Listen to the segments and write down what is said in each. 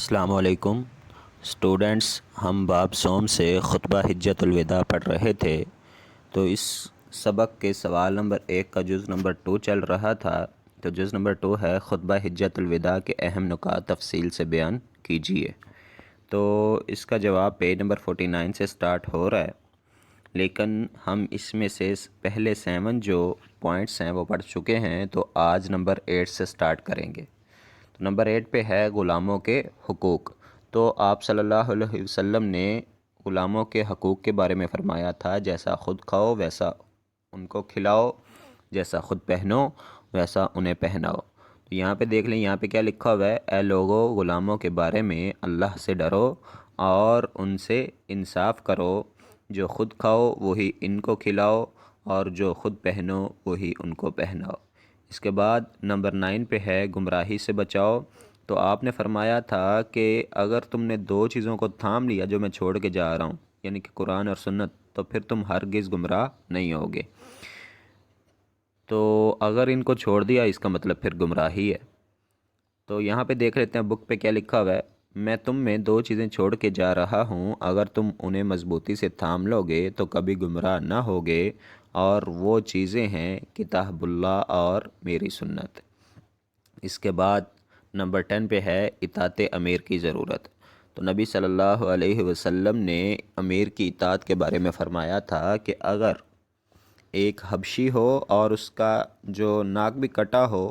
السلام علیکم اسٹوڈنٹس، ہم باب سوم سے خطبہ حجۃ الوداع پڑھ رہے تھے، تو اس سبق کے سوال نمبر 1 کا جز نمبر 2 چل رہا تھا۔ تو جز نمبر 2 ہے خطبہ حجۃ الوداع کے اہم نکات تفصیل سے بیان کیجیے۔ تو اس کا جواب پیج نمبر 49 سے سٹارٹ ہو رہا ہے، لیکن ہم اس میں سے پہلے 7 جو پوائنٹس ہیں وہ پڑھ چکے ہیں، تو آج نمبر 8 سے سٹارٹ کریں گے۔ تو نمبر 8 پہ ہے غلاموں کے حقوق۔ تو آپ صلی اللہ علیہ وسلم نے غلاموں کے حقوق کے بارے میں فرمایا تھا، جیسا خود کھاؤ ویسا ان کو کھلاؤ، جیسا خود پہنو ویسا انہیں پہناؤ۔ تو یہاں پہ دیکھ لیں، یہاں پہ کیا لکھا ہوا ہے؟ اے لوگو، غلاموں کے بارے میں اللہ سے ڈرو اور ان سے انصاف کرو، جو خود کھاؤ وہی ان کو کھلاؤ اور جو خود پہنو وہی ان کو پہناؤ۔ اس کے بعد نمبر 9 پہ ہے گمراہی سے بچاؤ۔ تو آپ نے فرمایا تھا کہ اگر تم نے 2 چیزوں کو تھام لیا جو میں چھوڑ کے جا رہا ہوں، یعنی کہ قرآن اور سنت، تو پھر تم ہرگز گمراہ نہیں ہوگے۔ تو اگر ان کو چھوڑ دیا، اس کا مطلب پھر گمراہی ہے۔ تو یہاں پہ دیکھ لیتے ہیں بک پہ کیا لکھا ہوا ہے۔ میں تم میں 2 چیزیں چھوڑ کے جا رہا ہوں، اگر تم انہیں مضبوطی سے تھام لو گے تو کبھی گمراہ نہ ہوگے، اور وہ چیزیں ہیں کتاب اللہ اور میری سنت۔ اس کے بعد نمبر 10 پہ ہے اطاعت امیر کی ضرورت۔ تو نبی صلی اللہ علیہ وسلم نے امیر کی اطاعت کے بارے میں فرمایا تھا کہ اگر ایک حبشی ہو اور اس کا جو ناک بھی کٹا ہو،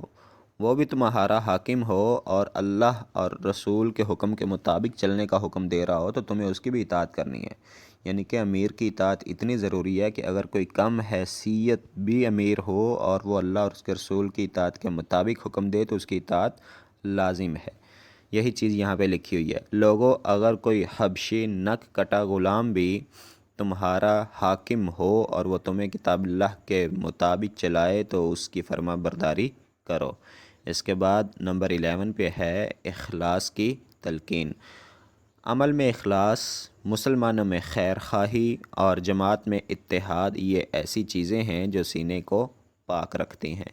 وہ بھی تمہارا حاکم ہو اور اللہ اور رسول کے حکم کے مطابق چلنے کا حکم دے رہا ہو، تو تمہیں اس کی بھی اطاعت کرنی ہے۔ یعنی کہ امیر کی اطاعت اتنی ضروری ہے کہ اگر کوئی کم حیثیت بھی امیر ہو اور وہ اللہ اور اس کے رسول کی اطاعت کے مطابق حکم دے تو اس کی اطاعت لازم ہے۔ یہی چیز یہاں پہ لکھی ہوئی ہے۔ لوگو، اگر کوئی حبشی نک کٹا غلام بھی تمہارا حاکم ہو اور وہ تمہیں کتاب اللہ کے مطابق چلائے تو اس کی فرما برداری کرو۔ اس کے بعد نمبر 11 پہ ہے اخلاص کی تلقین۔ عمل میں اخلاص، مسلمانوں میں خیر خواہی اور جماعت میں اتحاد، یہ ایسی چیزیں ہیں جو سینے کو پاک رکھتی ہیں۔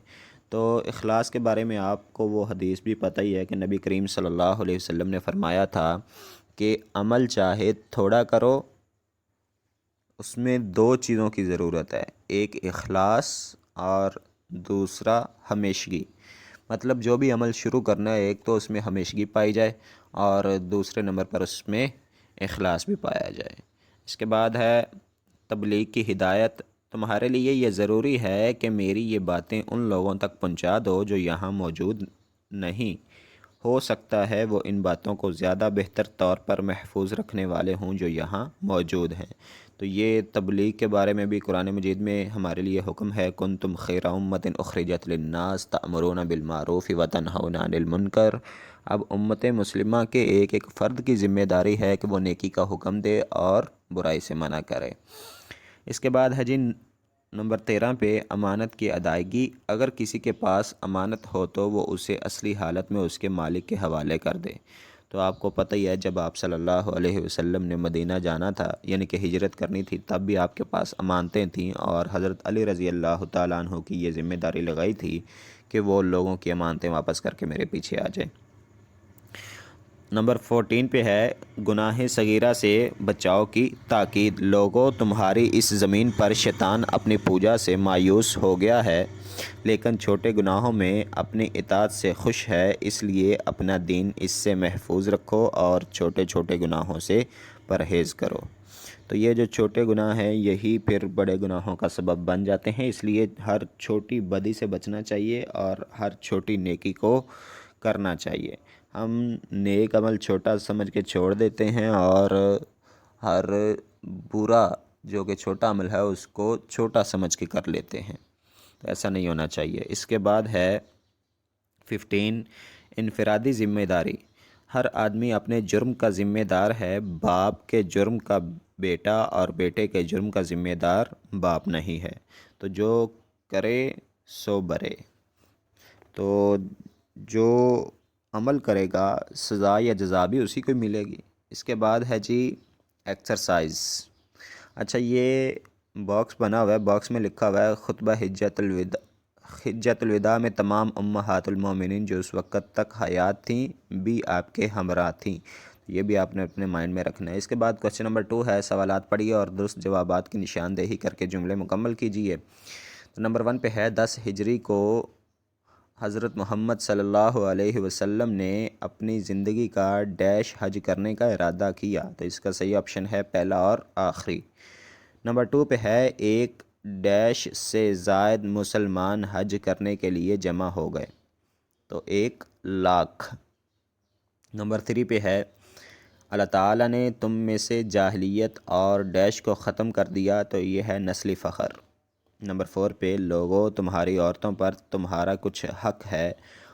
تو اخلاص کے بارے میں آپ کو وہ حدیث بھی پتہ ہی ہے کہ نبی کریم صلی اللہ علیہ وسلم نے فرمایا تھا کہ عمل چاہے تھوڑا کرو، اس میں 2 چیزوں کی ضرورت ہے، ایک اخلاص اور دوسرا ہمیشگی۔ مطلب جو بھی عمل شروع کرنا ہے، ایک تو اس میں ہمیشگی پائی جائے اور دوسرے نمبر پر اس میں اخلاص بھی پایا جائے۔ اس کے بعد ہے تبلیغ کی ہدایت۔ تمہارے لیے یہ ضروری ہے کہ میری یہ باتیں ان لوگوں تک پہنچا دو جو یہاں موجود نہیں، ہو سکتا ہے وہ ان باتوں کو زیادہ بہتر طور پر محفوظ رکھنے والے ہوں جو یہاں موجود ہیں۔ تو یہ تبلیغ کے بارے میں بھی قرآن مجید میں ہمارے لیے حکم ہے، کنتم خیر امۃ اخرجت للناس تأمرون بالمعروف وتنہون عن المنکر۔ اب امت مسلمہ کے ایک ایک فرد کی ذمہ داری ہے کہ وہ نیکی کا حکم دے اور برائی سے منع کرے۔ اس کے بعد ہے جی نمبر 13 پہ امانت کی ادائیگی۔ اگر کسی کے پاس امانت ہو تو وہ اسے اصلی حالت میں اس کے مالک کے حوالے کر دے۔ تو آپ کو پتہ ہی ہے، جب آپ صلی اللہ علیہ وسلم نے مدینہ جانا تھا، یعنی کہ ہجرت کرنی تھی، تب بھی آپ کے پاس امانتیں تھیں اور حضرت علی رضی اللہ تعالیٰ عنہ کی یہ ذمہ داری لگائی تھی کہ وہ لوگوں کی امانتیں واپس کر کے میرے پیچھے آ جائیں۔ نمبر 14 پہ ہے گناہ صغیرہ سے بچاؤ کی تاکید۔ لوگوں، تمہاری اس زمین پر شیطان اپنی پوجا سے مایوس ہو گیا ہے، لیکن چھوٹے گناہوں میں اپنی اطاعت سے خوش ہے، اس لیے اپنا دین اس سے محفوظ رکھو اور چھوٹے چھوٹے گناہوں سے پرہیز کرو۔ تو یہ جو چھوٹے گناہ ہیں یہی پھر بڑے گناہوں کا سبب بن جاتے ہیں، اس لیے ہر چھوٹی بدی سے بچنا چاہیے اور ہر چھوٹی نیکی کو کرنا چاہیے۔ ہم نیک عمل چھوٹا سمجھ کے چھوڑ دیتے ہیں اور ہر برا جو کہ چھوٹا عمل ہے اس کو چھوٹا سمجھ کے کر لیتے ہیں، تو ایسا نہیں ہونا چاہیے۔ اس کے بعد ہے 15 انفرادی ذمہ داری۔ ہر آدمی اپنے جرم کا ذمہ دار ہے، باپ کے جرم کا بیٹا اور بیٹے کے جرم کا ذمہ دار باپ نہیں ہے، تو جو کرے سو برے۔ تو جو عمل کرے گا سزا یا جزا بھی اسی کو ملے گی۔ اس کے بعد ہے جی ایکسرسائز۔ اچھا، یہ باکس بنا ہوا ہے، باکس میں لکھا ہوا ہے خطبہ حجۃ الوداع، حجۃ الوداع میں تمام امہات المومنین جو اس وقت تک حیات تھیں بھی آپ کے ہمراہ تھیں، یہ بھی آپ نے اپنے مائنڈ میں رکھنا ہے۔ اس کے بعد کوسچن نمبر 2 ہے، سوالات پڑھیے اور درست جوابات کی نشاندہی کر کے جملے مکمل کیجیے۔ تو نمبر 1 پہ ہے 10 ہجری کو حضرت محمد صلی اللہ علیہ وسلم نے اپنی زندگی کا ڈیش حج کرنے کا ارادہ کیا، تو اس کا صحیح آپشن ہے پہلا اور آخری۔ نمبر 2 پہ ہے ایک ڈیش سے زائد مسلمان حج کرنے کے لیے جمع ہو گئے، تو 1,00,000۔ نمبر 3 پہ ہے اللہ تعالیٰ نے تم میں سے جاہلیت اور ڈیش کو ختم کر دیا، تو یہ ہے نسلی فخر۔ نمبر 4 پہ لوگوں تمہاری عورتوں پر تمہارا کچھ حق ہے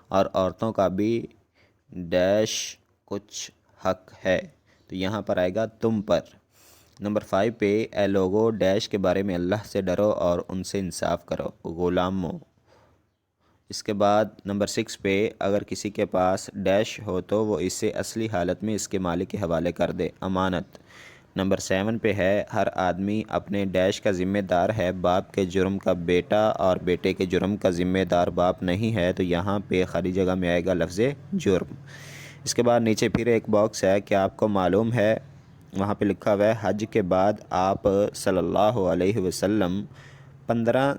اور عورتوں کا بھی ڈیش کچھ حق ہے، تو یہاں پر آئے گا تم پر۔ نمبر 5 پہ اے لوگوں ڈیش کے بارے میں اللہ سے ڈرو اور ان سے انصاف کرو، غلاموں۔ اس کے بعد نمبر 6 پہ اگر کسی کے پاس ڈیش ہو تو وہ اسے اصلی حالت میں اس کے مالک کے حوالے کر دے، امانت۔ نمبر 7 پہ ہے ہر آدمی اپنے ڈیش کا ذمہ دار ہے، باپ کے جرم کا بیٹا اور بیٹے کے جرم کا ذمہ دار باپ نہیں ہے، تو یہاں پہ خالی جگہ میں آئے گا لفظ جرم۔ اس کے بعد نیچے پھر ایک باکس ہے کہ آپ کو معلوم ہے، وہاں پہ لکھا ہوا ہے حج کے بعد آپ صلی اللہ علیہ وسلم 15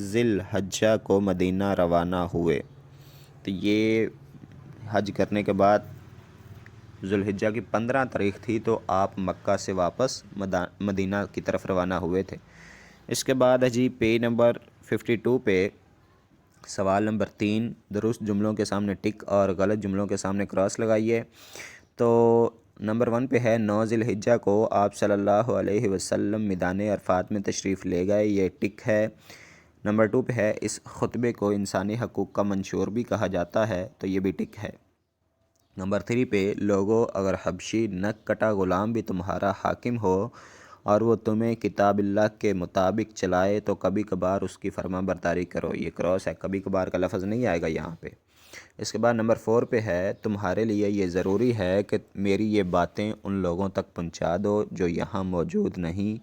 ذی الحجہ کو مدینہ روانہ ہوئے، تو یہ حج کرنے کے بعد ذی الحجہ کی 15 تاریخ تھی، تو آپ مکہ سے واپس مدینہ کی طرف روانہ ہوئے تھے۔ اس کے بعد ہے جی پیج نمبر 52 پہ سوال نمبر 3، درست جملوں کے سامنے ٹک اور غلط جملوں کے سامنے کراس لگائیے۔ تو نمبر 1 پہ ہے 9 ذی الحجہ کو آپ صلی اللہ علیہ وسلم میدان عرفات میں تشریف لے گئے، یہ ٹک ہے۔ نمبر 2 پہ ہے اس خطبے کو انسانی حقوق کا منشور بھی کہا جاتا ہے، تو یہ بھی ٹک ہے۔ نمبر 3 پہ لوگوں اگر حبشی نک کٹا غلام بھی تمہارا حاکم ہو اور وہ تمہیں کتاب اللہ کے مطابق چلائے تو کبھی کبھار اس کی فرما برداری کرو، یہ کراس ہے، کبھی کبھار کا لفظ نہیں آئے گا یہاں پہ۔ اس کے بعد نمبر 4 پہ ہے تمہارے لیے یہ ضروری ہے کہ میری یہ باتیں ان لوگوں تک پہنچا دو جو یہاں موجود نہیں،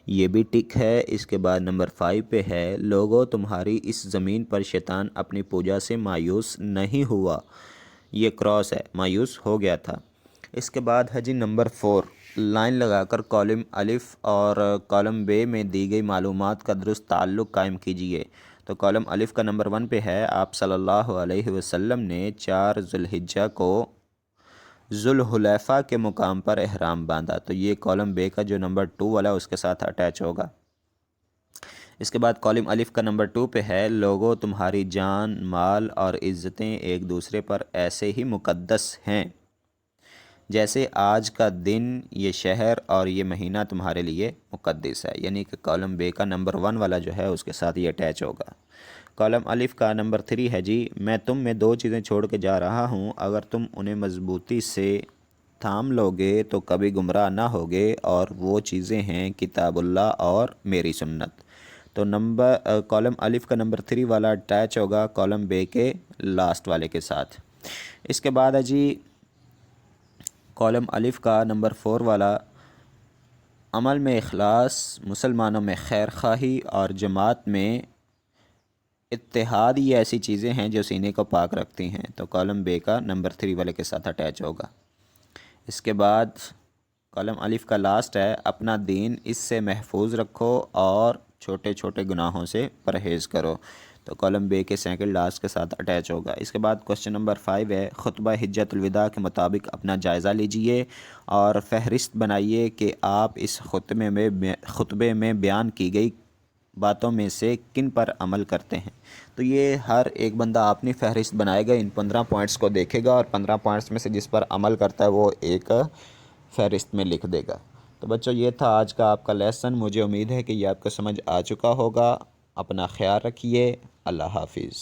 یہ بھی ٹک ہے۔ اس کے بعد نمبر 5 پہ ہے لوگوں تمہاری اس زمین پر شیطان اپنی پوجا سے مایوس نہیں ہوا، یہ کراس ہے، مایوس ہو گیا تھا۔ اس کے بعد ہے جی نمبر 4، لائن لگا کر کالم الف اور کالم بے میں دی گئی معلومات کا درست تعلق قائم کیجیے۔ تو کالم الف کا نمبر 1 پہ ہے آپ صلی اللہ علیہ وسلم نے 4 ذی الحجہ کو ذوالحلیفہ کے مقام پر احرام باندھا، تو یہ کالم بے کا جو نمبر 2 والا اس کے ساتھ اٹیچ ہوگا۔ اس کے بعد کالم الف کا نمبر 2 پہ ہے لوگوں تمہاری جان، مال اور عزتیں ایک دوسرے پر ایسے ہی مقدس ہیں جیسے آج کا دن، یہ شہر اور یہ مہینہ تمہارے لیے مقدس ہے، یعنی کہ کالم بے کا نمبر 1 والا جو ہے اس کے ساتھ یہ اٹیچ ہوگا۔ کالم الف کا نمبر 3 ہے جی میں تم میں 2 چیزیں چھوڑ کے جا رہا ہوں، اگر تم انہیں مضبوطی سے تھام لوگے تو کبھی گمراہ نہ ہوگے، اور وہ چیزیں ہیں کتاب اللہ اور میری سنت۔ تو کالم الف کا نمبر 3 والا اٹیچ ہوگا کالم بے کے لاسٹ والے کے ساتھ۔ اس کے بعد ہے جی کالم الف کا نمبر 4 والا عمل میں اخلاص، مسلمانوں میں خیر خواہی اور جماعت میں اتحاد، یہ ایسی چیزیں ہیں جو سینے کو پاک رکھتی ہیں، تو کالم بے کا نمبر 3 والے کے ساتھ اٹیچ ہوگا۔ اس کے بعد کالم الف کا لاسٹ ہے اپنا دین اس سے محفوظ رکھو اور چھوٹے چھوٹے گناہوں سے پرہیز کرو، تو کالم بے کے سیکنڈ لاسٹ کے ساتھ اٹیچ ہوگا۔ اس کے بعد کوسچن نمبر 5 ہے خطبہ حجۃ الوداع کے مطابق اپنا جائزہ لیجئے اور فہرست بنائیے کہ آپ اس خطبے میں بیان کی گئی باتوں میں سے کن پر عمل کرتے ہیں، تو یہ ہر ایک بندہ اپنی فہرست بنائے گا، ان 15 پوائنٹس کو دیکھے گا اور 15 پوائنٹس میں سے جس پر عمل کرتا ہے وہ ایک فہرست میں لکھ دے گا۔ تو بچوں یہ تھا آج کا آپ کا لیسن، مجھے امید ہے کہ یہ آپ کو سمجھ آ چکا ہوگا۔ اپنا خیال رکھیے، اللہ حافظ۔